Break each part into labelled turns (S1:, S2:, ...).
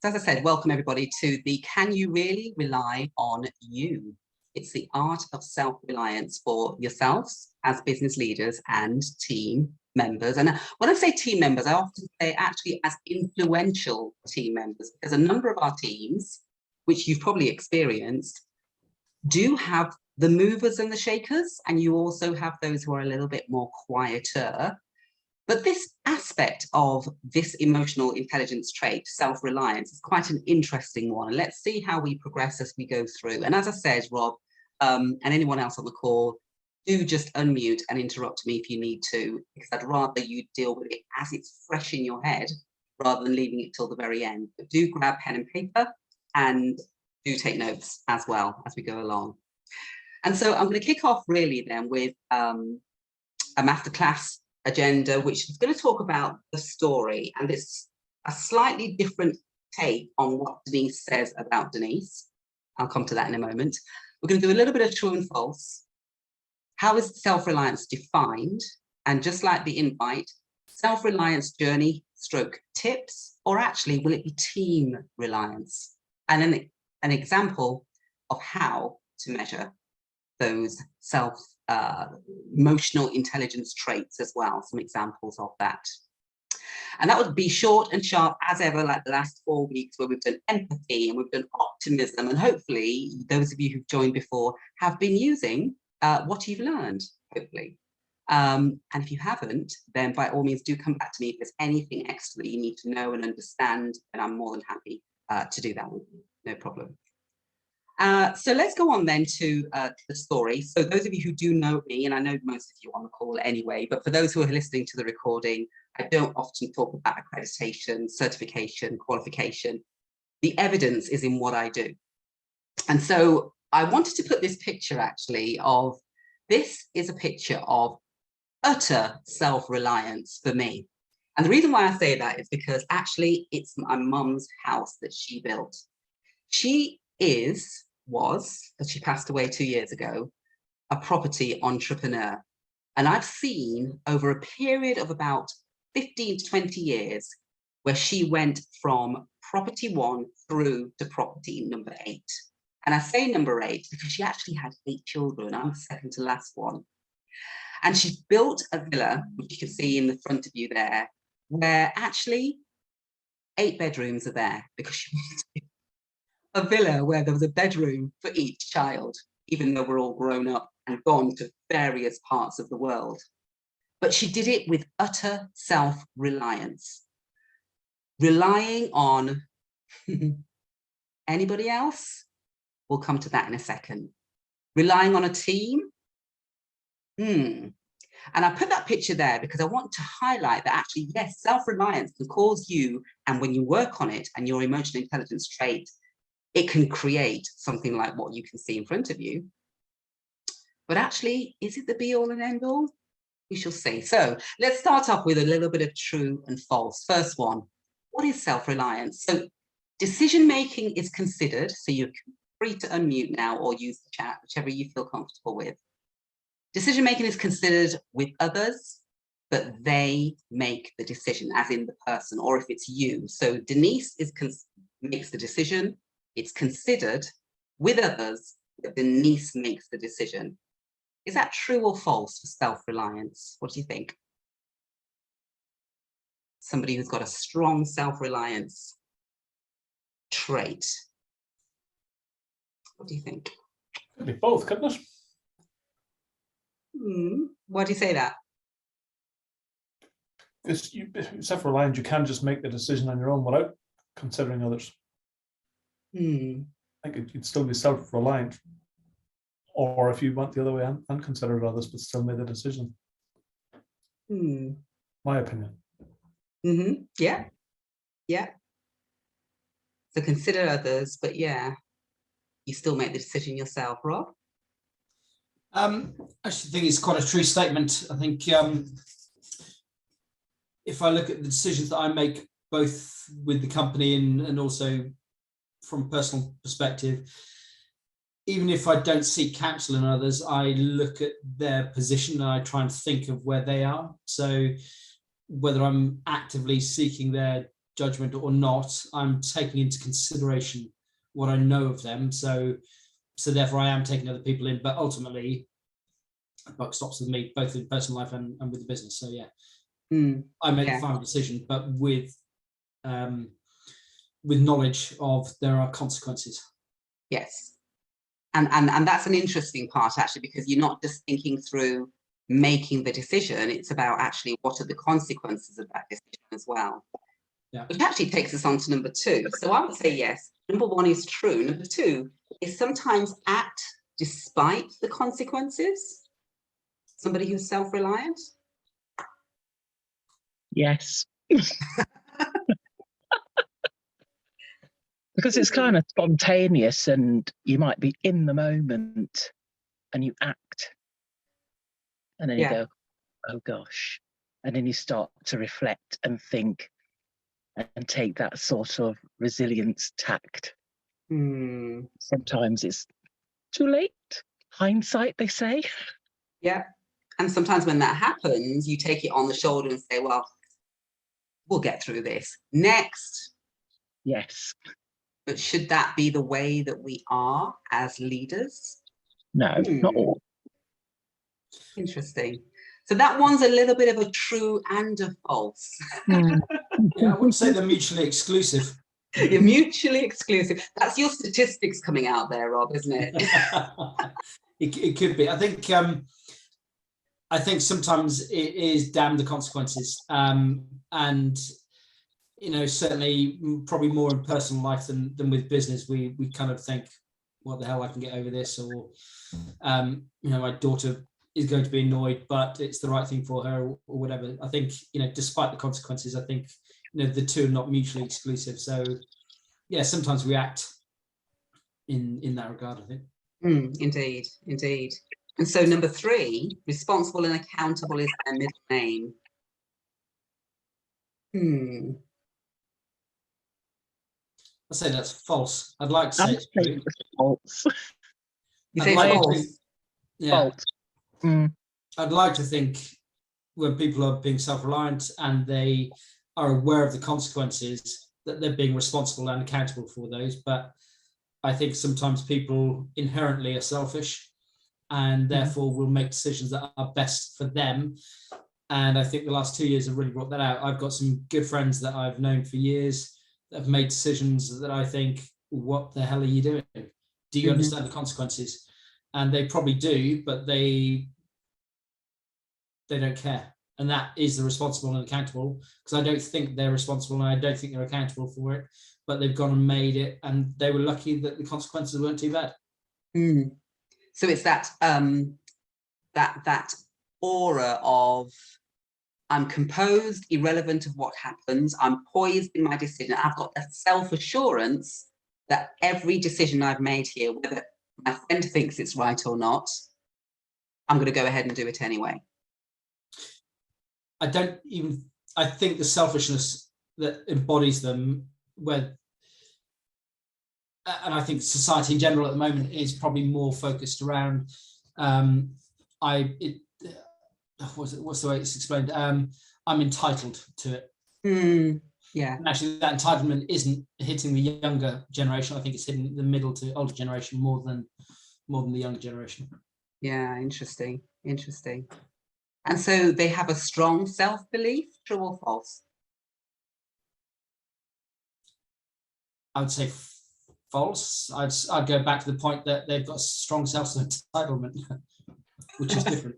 S1: As I said, welcome everybody to the Can You Really Rely on You? It's the art of self-reliance for yourselves as business leaders and team members. And when I say team members, I often say actually as influential team members, because a number of our teams, which you've probably experienced, do have the movers and the shakers, and you also have those who are a little bit more quieter. But this aspect of this emotional intelligence trait, self-reliance, is quite an interesting one. And let's see how we progress as we go through. And as I said, Rob, and anyone else on the call, do just unmute and interrupt me if you need to, because I'd rather you deal with it as it's fresh in your head rather than leaving it till the very end. But do grab pen and paper and do take notes as well as we go along. And so I'm going to kick off really then with a masterclass agenda, which is going to talk about the story, and it's a slightly different take on what Denise says about Denise. I'll come to that in a moment. We're going to do a little bit of true and false. How is self-reliance defined? And just like the invite, self-reliance journey stroke tips, or actually will it be team reliance? And an example of how to measure those emotional intelligence traits as well, some examples of that. And that would be short and sharp as ever, like the last 4 weeks where we've done empathy and we've done optimism, and hopefully those of you who've joined before have been using what you've learned, hopefully. And if you haven't, then by all means do come back to me if there's anything extra that you need to know and understand, and I'm more than happy to do that with you, no problem. So let's go on then to the story. So those of you who do know me, and I know most of you on the call anyway, but for those who are listening to the recording, I don't often talk about accreditation, certification, qualification. The evidence is in what I do. And so I wanted to put this picture actually of, this is a picture of utter self-reliance for me. And the reason why I say that is because actually it's my mum's house that she built. She was, as she passed away 2 years ago, a property entrepreneur. And I've seen over a period of about 15 to 20 years where she went from property 1 through to property number 8. And I say number 8 because she actually had 8 children. I'm the second to last one. And she built a villa, which you can see in the front of you there, where actually 8 bedrooms are there because she wanted a villa where there was a bedroom for each child, even though we're all grown up and gone to various parts of the world. But she did it with utter self-reliance, relying on anybody else? We'll come to that in a second. Relying on a team? And I put that picture there because I want to highlight that actually, yes, self-reliance can cause you, and when you work on it and your emotional intelligence trait, it can create something like what you can see in front of you. But actually, is it the be all and end all? We shall see. So let's start off with a little bit of true and false. First one, what is self-reliance? So decision-making is considered, so you're free to unmute now or use the chat, whichever you feel comfortable with. Decision-making is considered with others, but they make the decision, as in the person, or if it's you. So Denise makes the decision. It's considered with others, but Denise makes the decision. Is that true or false for self-reliance? What do you think? Somebody who's got a strong self-reliance trait. What do you think?
S2: Could be both, couldn't it?
S1: Why do you say that?
S2: Because self-reliant, you can't just make the decision on your own without considering others. I think you'd still be self-reliant, or if you went the other way and considered others, but still made the decision. My opinion.
S1: Yeah. So consider others, but yeah, you still make the decision yourself, Rob?
S3: I actually think it's quite a true statement. I think if I look at the decisions that I make, both with the company and also from a personal perspective, even if I don't seek counsel in others, I look at their position and I try and think of where they are. So whether I'm actively seeking their judgment or not, I'm taking into consideration what I know of them. So therefore I am taking other people in, but ultimately the buck stops with me, both in personal life and with the business. So yeah, I make the final decision, but with knowledge of there are consequences.
S1: Yes. And that's an interesting part, actually, because you're not just thinking through making the decision, it's about actually what are the consequences of that decision as well.
S3: Yeah.
S1: Which actually takes us on to number 2. So I would say yes, number 1 is true. Number 2 is sometimes act despite the consequences. Somebody who's self-reliant.
S4: Yes. Because it's kind of spontaneous and you might be in the moment and you act. And then you go, oh gosh. And then you start to reflect and think and take that sort of resilience tact. Sometimes it's too late. Hindsight, they say.
S1: Yeah. And sometimes when that happens, you take it on the shoulder and say, well, we'll get through this. Next.
S4: Yes.
S1: But should that be the way that we are as leaders?
S4: No, not all.
S1: Interesting. So that one's a little bit of a true and a false.
S3: Yeah, I wouldn't say they're mutually exclusive.
S1: You're mutually exclusive. That's your statistics coming out there, Rob, isn't it?
S3: It could be. I think sometimes it is damn the consequences. And certainly probably more in personal life than with business. We kind of think, what the hell, I can get over this, or my daughter is going to be annoyed, but it's the right thing for her, or whatever. I think, despite the consequences, I think, the two are not mutually exclusive. So yeah, sometimes we act in that regard, I think.
S1: Indeed. And so number 3, responsible and accountable is their middle name.
S3: I say that's false. I'd like to say it's true.
S4: False.
S1: You say false?
S3: Yeah.
S4: False.
S3: I'd like to think when people are being self-reliant and they are aware of the consequences, that they're being responsible and accountable for those. But I think sometimes people inherently are selfish and therefore will make decisions that are best for them. And I think the last 2 years have really brought that out. I've got some good friends that I've known for years that have made decisions that I think, what the hell are you doing? Do you understand the consequences? And they probably do, but they don't care. And that is the responsible and accountable, because I don't think they're responsible and I don't think they're accountable for it, but they've gone and made it, and they were lucky that the consequences weren't too bad.
S1: So it's that that aura of, I'm composed, irrelevant of what happens, I'm poised in my decision, I've got that self-assurance that every decision I've made here, whether my friend thinks it's right or not, I'm going to go ahead and do it anyway.
S3: I think the selfishness that embodies them, and I think society in general at the moment is probably more focused around, what's the way it's explained? I'm entitled to it.
S1: Yeah.
S3: And actually, that entitlement isn't hitting the younger generation. I think it's hitting the middle to older generation more than the younger generation.
S1: Yeah, interesting. And so they have a strong self-belief, true or false?
S3: I would say false. I'd go back to the point that they've got strong self-entitlement, which is different.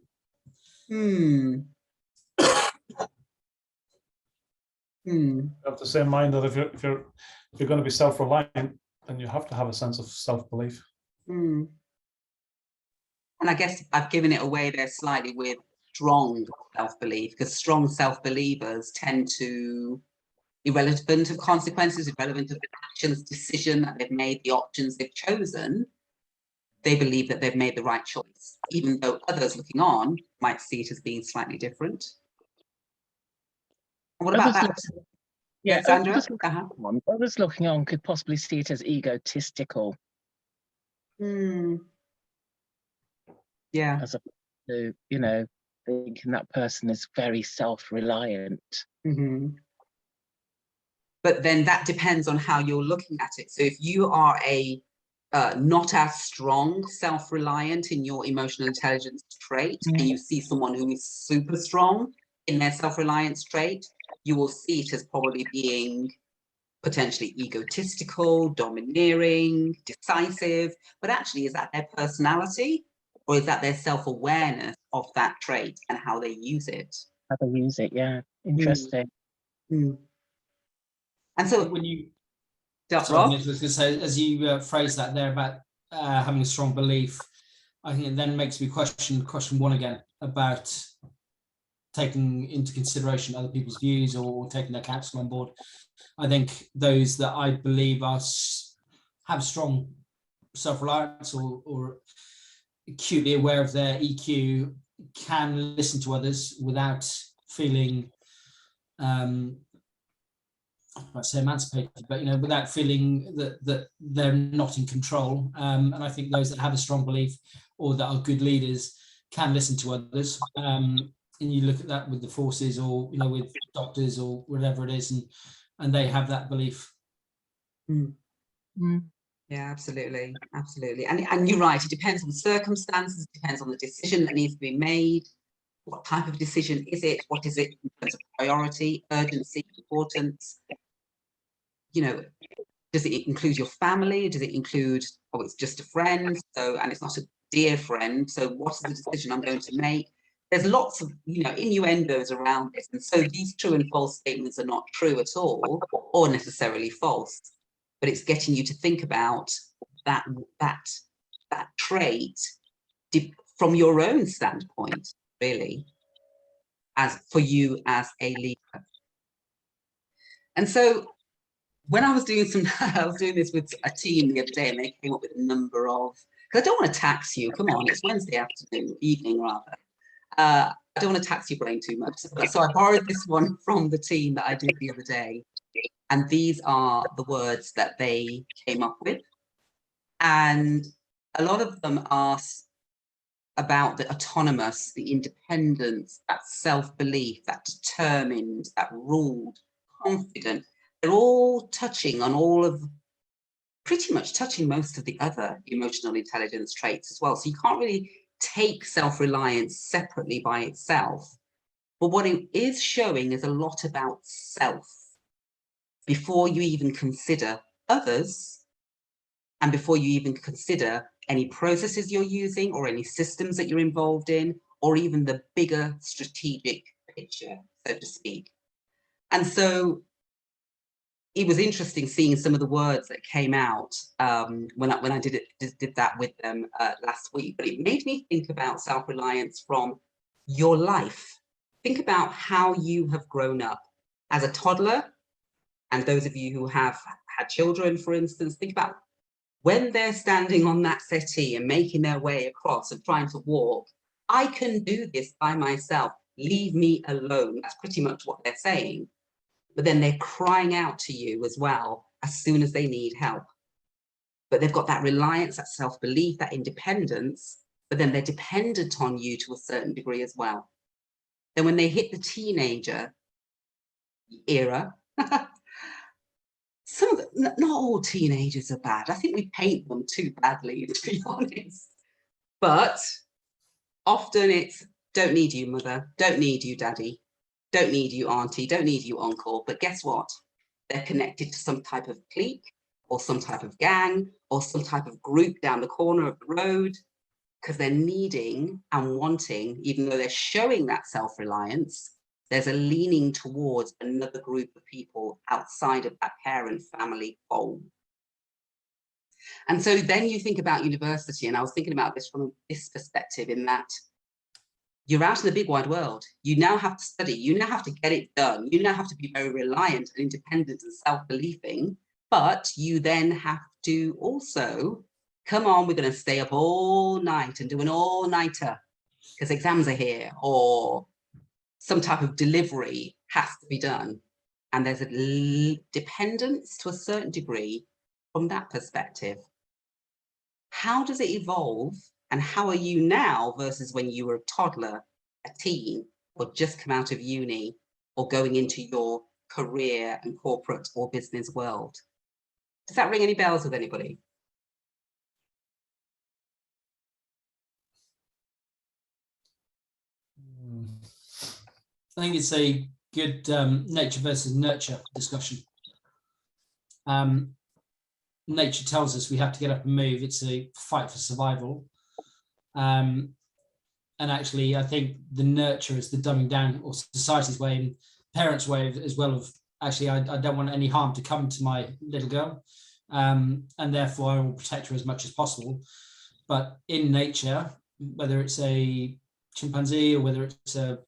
S2: Have the same mind that if you're going to be self-reliant, then you have to have a sense of self-belief.
S1: And I guess I've given it away there slightly with strong self-belief, because strong self-believers tend to, irrelevant of consequences, irrelevant of the actions, decision that they've made, the options they've chosen, they believe that they've made the right choice, even though others looking on might see it as being slightly different. What about that?
S4: Yeah,
S1: Sandra?
S4: others looking on could possibly see it as egotistical.
S1: Yeah.
S4: As opposed to, you know, thinking that person is very self-reliant.
S1: But then that depends on how you're looking at it. So if you are a not as strong self-reliant in your emotional intelligence trait, and you see someone who is super strong in their self-reliance trait, you will see it as probably being potentially egotistical, domineering, decisive. But actually, is that their personality, or is that their self-awareness of that trait and how they use it?
S4: How they use it, yeah. Interesting.
S1: And so
S3: when you,
S1: Rob?
S3: sorry, I was going to say, as you phrase that there about having a strong belief, I think it then makes me question one again about taking into consideration other people's views or taking their counsel on board. I think those that I believe have strong self-reliance or acutely aware of their EQ can listen to others without feeling I might say emancipated, but you know, without feeling that they're not in control. And I think those that have a strong belief or that are good leaders can listen to others. And you look at that with the forces, or you know, with doctors or whatever it is, and they have that belief.
S1: Yeah, absolutely, absolutely. And you're right. It depends on the circumstances. It depends on the decision that needs to be made. What type of decision is it? What is it in terms of priority, urgency, importance? You know, does it include your family? Does it include, oh, it's just a friend, so, and it's not a dear friend, so what is the decision I'm going to make? There's lots of, you know, innuendos around this, and so these true and false statements are not true at all, or necessarily false, but it's getting you to think about that trait from your own standpoint, really, as for you as a leader. And so when I was doing this with a team the other day, and they came up with a number of, because I don't want to tax you, come on, it's Wednesday afternoon, evening rather. I don't want to tax your brain too much. So I borrowed this one from the team that I did the other day. And these are the words that they came up with. And a lot of them are about the autonomous, the independence, that self-belief, that determined, that ruled, confident. They're all touching on pretty much touching most of the other emotional intelligence traits as well. So you can't really take self-reliance separately by itself. But what it is showing is a lot about self before you even consider others, and before you even consider any processes you're using or any systems that you're involved in, or even the bigger strategic picture, so to speak. And so it was interesting seeing some of the words that came out when I did that with them last week. But it made me think about self-reliance from your life. Think about how you have grown up as a toddler, and those of you who have had children, for instance, think about when they're standing on that settee and making their way across and trying to walk. I can do this by myself. Leave me alone. That's pretty much what they're saying. But then they're crying out to you as well as soon as they need help. But they've got that reliance, that self-belief, that independence, but then they're dependent on you to a certain degree as well. Then when they hit the teenager era, not all teenagers are bad. I think we paint them too badly, to be honest. But often it's, don't need you, mother, don't need you, daddy, don't need you, auntie, don't need you, uncle. But guess what? They're connected to some type of clique or some type of gang or some type of group down the corner of the road, because they're needing and wanting, even though they're showing that self-reliance, there's a leaning towards another group of people outside of that parent family fold. And so then you think about university, and I was thinking about this from this perspective, in that you're out in the big wide world. You now have to study. You now have to get it done. You now have to be very reliant and independent and self-believing, but you then have to also, come on, we're going to stay up all night and do an all-nighter because exams are here, or some type of delivery has to be done. And there's a dependence to a certain degree from that perspective. How does it evolve? And how are you now versus when you were a toddler, a teen, or just come out of uni, or going into your career and corporate or business world? Does that ring any bells with anybody?
S3: I think it's a good nature versus nurture discussion. Nature tells us we have to get up and move. It's a fight for survival. And actually, I think the nurture is the dumbing down, or society's way and parents' way as well of, actually, I don't want any harm to come to my little girl. And therefore I will protect her as much as possible. But in nature, whether it's a chimpanzee or whether it's a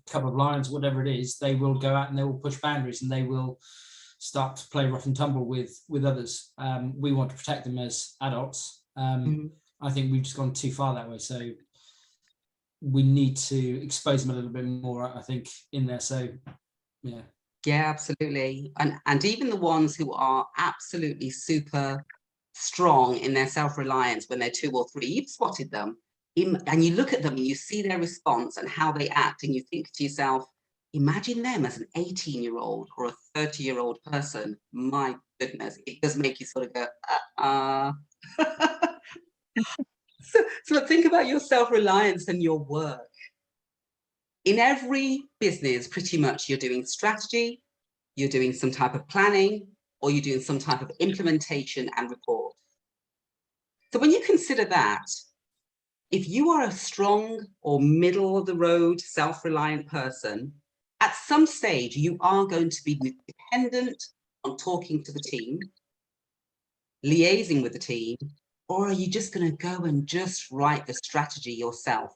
S3: couple of lions, whatever it is, they will go out and they will push boundaries and they will start to play rough and tumble with others. We want to protect them as adults. I think we've just gone too far that way. So we need to expose them a little bit more, I think, in there. So, yeah.
S1: Yeah, absolutely. And even the ones who are absolutely super strong in their self-reliance when they're 2 or 3, you've spotted them. And you look at them and you see their response and how they act, and you think to yourself, imagine them as an 18-year-old or a 30-year-old person. My goodness, it does make you sort of go, So think about your self-reliance and your work. In every business, pretty much, you're doing strategy, you're doing some type of planning, or you're doing some type of implementation and report. So when you consider that, if you are a strong or middle of the road self-reliant person, at some stage you are going to be dependent on talking to the team, liaising with the team, or are you just going to go and just write the strategy yourself?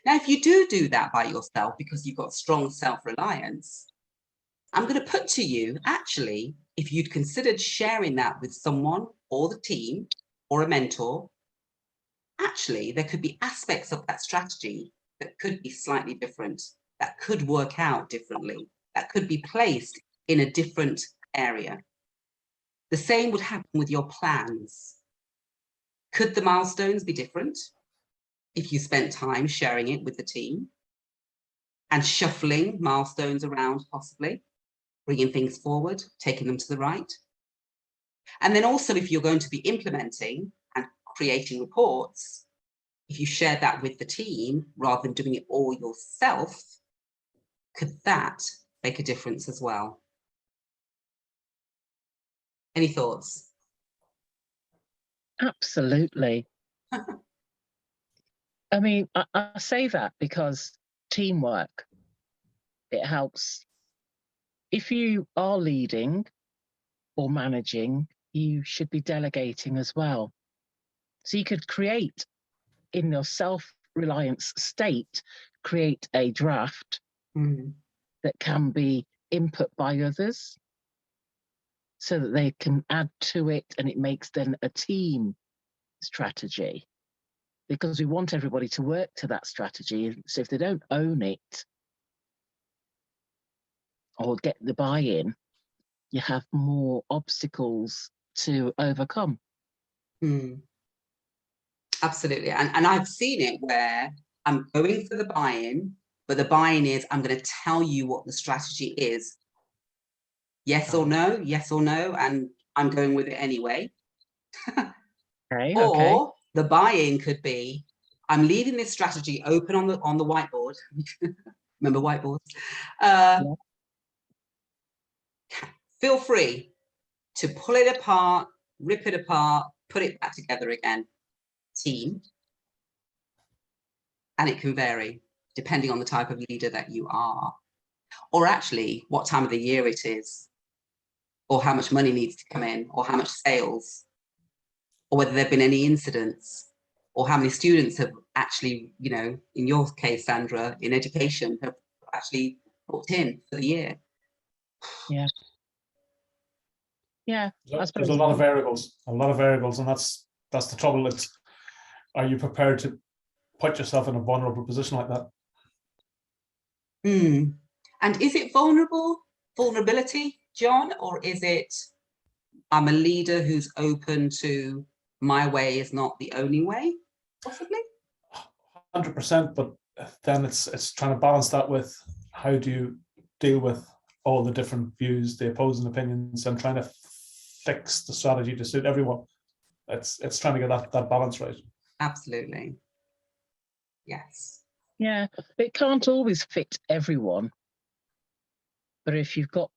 S1: Now, if you do that by yourself because you've got strong self-reliance, I'm going to put to you, actually, if you'd considered sharing that with someone or the team or a mentor, actually, there could be aspects of that strategy that could be slightly different, that could work out differently, that could be placed in a different area. The same would happen with your plans. Could the milestones be different if you spent time sharing it with the team and shuffling milestones around, possibly bringing things forward, taking them to the right? And then also, if you're going to be implementing and creating reports, if you share that with the team rather than doing it all yourself, could that make a difference as well? Any thoughts?
S4: Absolutely. I mean, I say that because teamwork, it helps. If you are leading or managing, you should be delegating as well. So you could create, in your self-reliance state, create a draft that can be input by others so that they can add to it, and it makes then a team strategy, because we want everybody to work to that strategy. So if they don't own it or get the buy-in, you have more obstacles to overcome.
S1: Absolutely. And I've seen it where I'm going for the buy-in, but the buy-in is, I'm going to tell you what the strategy is. Yes or no, and I'm going with it anyway. Or the buy-in could be, I'm leaving this strategy open on the whiteboard. Remember whiteboards? Feel free to pull it apart, rip it apart, put it back together again. Team. And it can vary depending on the type of leader that you are, or actually what time of the year it is, or how much money needs to come in, or how much sales, or whether there have been any incidents, or how many students have actually, you know, in your case, Sandra, in education, have actually booked in for the year.
S4: Yeah.
S2: There's a lot of variables, and that's the trouble. It's, are you prepared to put yourself in a vulnerable position like that?
S1: And is it vulnerability, John, or is it, I'm a leader who's open to my way is not the only way, possibly.
S2: 100%, but then it's trying to balance that with how do you deal with all the different views, the opposing opinions, and trying to fix the strategy to suit everyone. It's trying to get that balance right.
S1: Absolutely. Yes.
S4: Yeah, it can't always fit everyone, but if you've got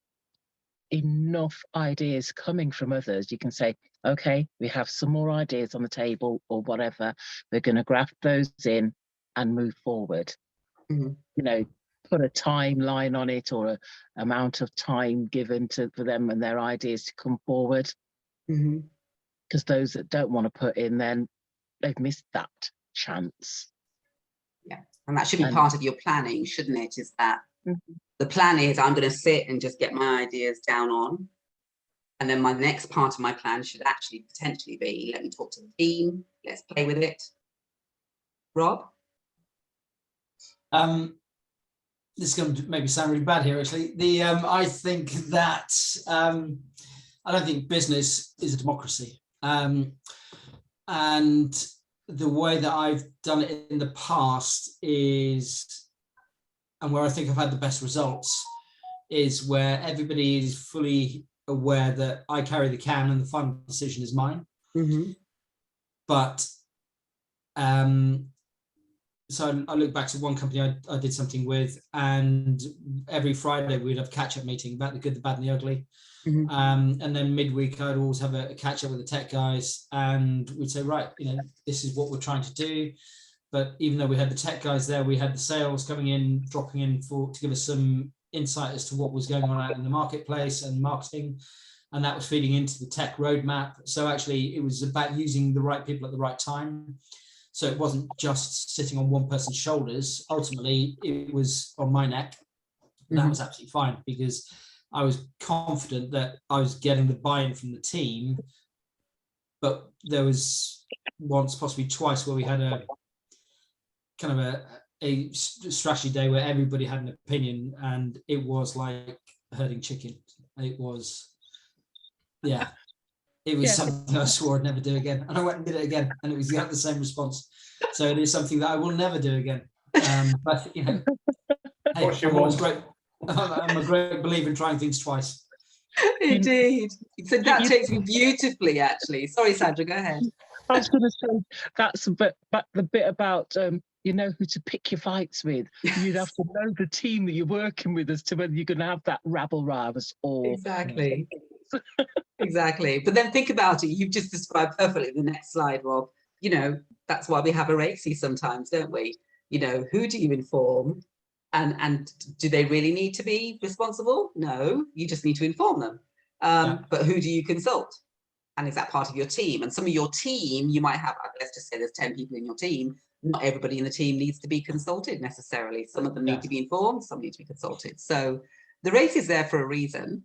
S4: enough ideas coming from others, you can say, okay, we have some more ideas on the table or whatever, we're going to graft those in and move forward.
S1: Mm-hmm.
S4: You know, put a timeline on it, or a amount of time given for them and their ideas to come forward. Because those that don't want to put in, then they've missed that chance.
S1: Yeah, and that should be part of your planning, shouldn't it? Is that the plan is I'm going to sit and just get my ideas down on, and then my next part of my plan should actually potentially be, let me talk to the team, let's play with it. Rob?
S3: This is going to maybe sound really bad here, actually. I think that I don't think business is a democracy. And the way that I've done it in the past is, and where I think I've had the best results, is where everybody is fully aware that I carry the can and the final decision is mine. But so I look back to one company I did something with, and every Friday we'd have a catch-up meeting about the good, the bad, and the ugly. And then midweek I'd always have a catch-up with the tech guys, and we'd say, right, you know, this is what we're trying to do. But even though we had the tech guys there, we had the sales coming in, dropping in to give us some insight as to what was going on out in the marketplace and marketing, and that was feeding into the tech roadmap. So actually it was about using the right people at the right time. So it wasn't just sitting on one person's shoulders. Ultimately, it was on my neck. And that was absolutely fine, because I was confident that I was getting the buy-in from the team. But there was once, possibly twice, where we had a kind of a strategy day where everybody had an opinion, and it was like herding chicken. It was, yeah. It was something I swore I'd never do again, and I went and did it again, and it was the same response. So it is something that I will never do again. But you know, hey, I'm a great believer in trying things twice.
S1: Indeed. So that takes me beautifully, actually. Sorry, Sandra, go ahead.
S4: I was going to say that's the bit about you know who to pick your fights with. You'd have to know the team that you're working with as to whether you're going to have that rabble-rouse or
S1: exactly. Exactly. But then think about it. You've just described perfectly the next slide, Rob. You know, that's why we have a RACI sometimes, don't we? You know, who do you inform? And do they really need to be responsible? No, you just need to inform them. But who do you consult? And is that part of your team? And some of your team, you might have, let's just say there's 10 people in your team. Not everybody in the team needs to be consulted necessarily. Some of them need to be informed, some need to be consulted. So the RACE is there for a reason,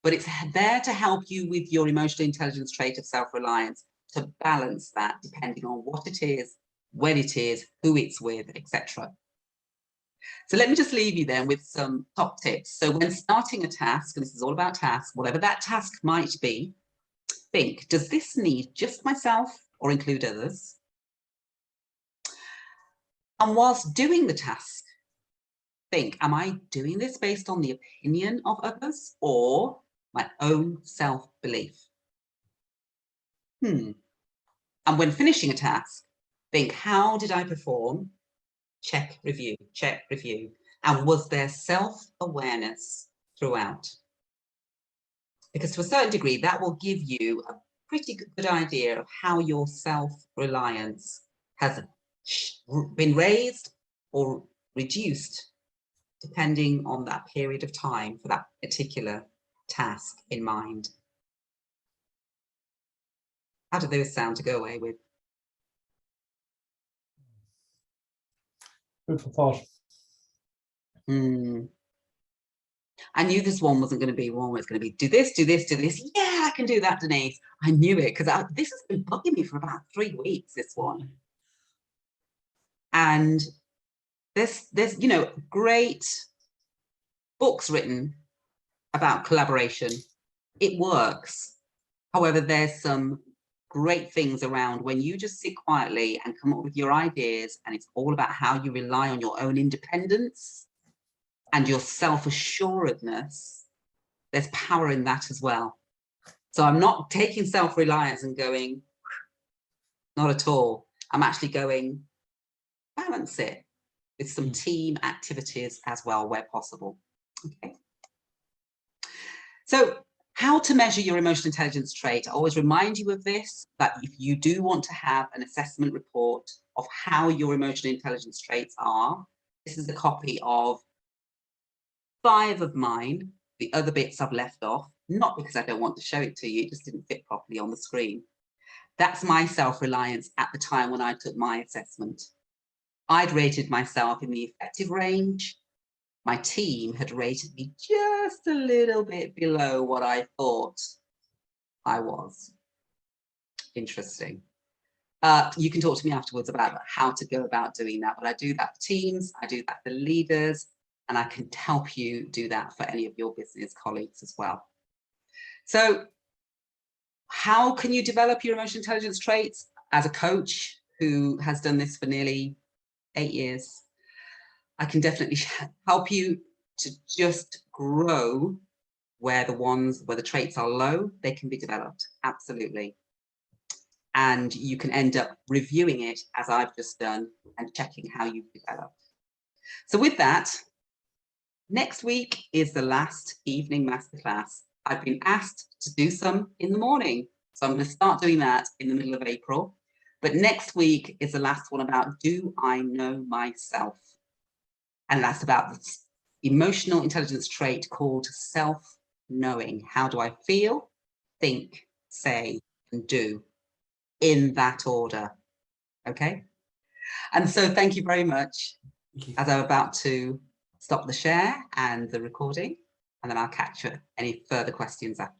S1: but it's there to help you with your emotional intelligence trait of self-reliance, to balance that depending on what it is, when it is, who it's with, etc. So let me just leave you then with some top tips. So when starting a task, and this is all about tasks, whatever that task might be, think, does this need just myself or include others? And whilst doing the task, think, am I doing this based on the opinion of others or my own self-belief? And when finishing a task, think, how did I perform? Check, review, check, review. And was there self-awareness throughout? Because to a certain degree, that will give you a pretty good idea of how your self-reliance has been raised or reduced, depending on that period of time for that particular task in mind. How do those sound to go away with?
S2: Food for thought.
S1: I knew this one wasn't going to be one where it's going to be do this, do this, do this. Yeah, I can do that, Denise. I knew it because this has been bugging me for about 3 weeks, this one. And there's you know, great books written about collaboration. It works. However, there's some great things around when you just sit quietly and come up with your ideas, and it's all about how you rely on your own independence and your self-assuredness. There's power in that as well. So I'm not taking self-reliance and going, not at all. I'm actually going, balance it with some team activities as well where possible. Okay. So how to measure your emotional intelligence trait. I always remind you of this, that if you do want to have an assessment report of how your emotional intelligence traits are, this is a copy of 5 of mine. The other bits I've left off, not because I don't want to show it to you, it just didn't fit properly on the screen. That's my self-reliance at the time when I took my assessment. I'd rated myself in the effective range. My team had rated me just a little bit below what I thought I was. Interesting. You can talk to me afterwards about how to go about doing that, but I do that for teams, I do that for leaders, and I can help you do that for any of your business colleagues as well. So how can you develop your emotional intelligence traits? As a coach who has done this for nearly 8 years, I can definitely help you to just grow where the traits are low, they can be developed, absolutely. And you can end up reviewing it as I've just done and checking how you've developed. So with that, next week is the last evening masterclass. I've been asked to do some in the morning, so I'm going to start doing that in the middle of April. But next week is the last one about, do I know myself? And that's about the emotional intelligence trait called self-knowing. How do I feel, think, say, and do in that order? Okay. And so thank you very much. As I'm about to stop the share and the recording, and then I'll catch any further questions after.